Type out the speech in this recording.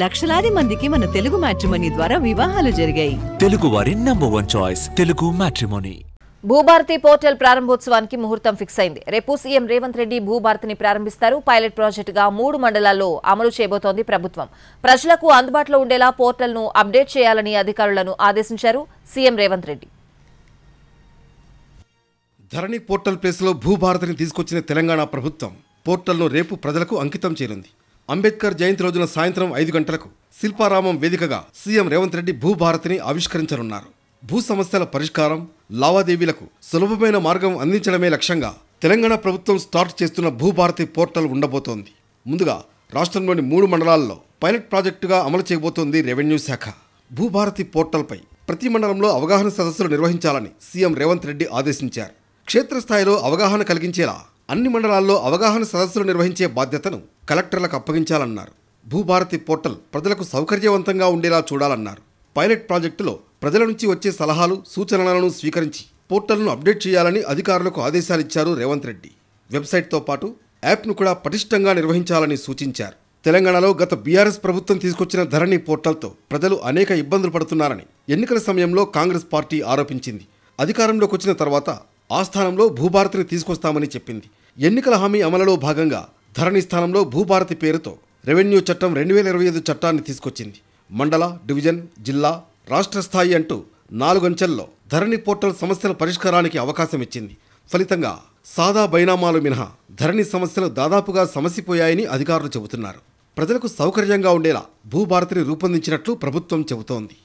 లక్షలాది మందికి మన తెలుగు మ్యాట్రిమోనీ ద్వారా వివాహాలు జరిగాయి. తెలుగు వారి number 1 choice Telugu matrimony. Bhubharati portal ప్రారంభోత్సవానికి ముహూర్తం ఫిక్స్ అయింది. రేపు సీఎం రేవంత్ రెడ్డి భూభారతిని ప్రారంభిస్తారు. పైలట్ ప్రాజెక్టుగా 3 మండలాల్లో అమలు చేయబోతోంది ప్రభుత్వం. ప్రజలకు అందుబాటులో ఉండేలా పోర్టల్ను అప్డేట్ చేయాలని అధికారులను ఆదేశించారు సీఎం రేవంత్ రెడ్డి. ధరణి పోర్టల్ ప్లేస్లో భూభారతిని తీసుకొచ్చిన తెలంగాణ ప్రభుత్వం పోర్టల్ను రేపు ప్రజలకు అంకితం చేయనుంది. అంబేద్కర్ జయంతి రోజున సాయంత్రం 5 గంటలకు శిల్పారామం వేదికగా సీఎం రేవంత్ రెడ్డి భూభారతిని ఆవిష్కరించనున్నారు. భూ సమస్యల పరిష్కారం, లావాదేవీలకు సులభమైన మార్గం అందించడమే లక్ష్యంగా తెలంగాణ ప్రభుత్వం స్టార్ట్ చేస్తున్న భూభారతి పోర్టల్ ఉండబోతోంది. ముందుగా రాష్ట్రంలోని 3 మండలాల్లో పైలట్ ప్రాజెక్టుగా అమలు చేయబోతోంది రెవెన్యూ శాఖ. భూభారతి పోర్టల్పై ప్రతి మండలంలో అవగాహన సదస్సులు నిర్వహించాలని సీఎం రేవంత్ రెడ్డి ఆదేశించారు. క్షేత్రస్థాయిలో అవగాహన కలిగించేలా అన్ని మండలాల్లో అవగాహన సదస్సులు నిర్వహించే బాధ్యతను కలెక్టర్లకు అప్పగించాలన్నారు. భూభారతి పోర్టల్ ప్రజలకు సౌకర్యవంతంగా ఉండేలా చూడాలన్నారు. పైలట్ ప్రాజెక్టులో ప్రజల నుంచి వచ్చే సలహాలు, సూచనలను స్వీకరించి పోర్టల్ను అప్డేట్ చేయాలని అధికారులకు ఆదేశాలిచ్చారు రేవంత్ రెడ్డి. వెబ్సైట్తో పాటు యాప్ను కూడా పటిష్టంగా నిర్వహించాలని సూచించారు. తెలంగాణలో గత బీఆర్ఎస్ ప్రభుత్వం తీసుకొచ్చిన ధరణి పోర్టల్తో ప్రజలు అనేక ఇబ్బందులు పడుతున్నారని ఎన్నికల సమయంలో కాంగ్రెస్ పార్టీ ఆరోపించింది. అధికారంలోకి వచ్చిన తర్వాత ఆ స్థానంలో భూభారతిని తీసుకొస్తామని చెప్పింది. ఎన్నికల హామీ అమలులో భాగంగా ధరణి స్థానంలో భూభారతి పేరుతో రెవెన్యూ చట్టం 2025 చట్టాన్ని తీసుకొచ్చింది. మండల, డివిజన్, జిల్లా, రాష్ట్ర స్థాయి అంటూ 4 అంచెల్లో ధరణి పోర్టల్ సమస్యల పరిష్కారానికి అవకాశం ఇచ్చింది. ఫలితంగా సాదా బైనామాలు మినహా ధరణి సమస్యలు దాదాపుగా సమసిపోయాయని అధికారులు చెబుతున్నారు. ప్రజలకు సౌకర్యంగా ఉండేలా భూభారతిని రూపొందించినట్లు ప్రభుత్వం చెబుతోంది.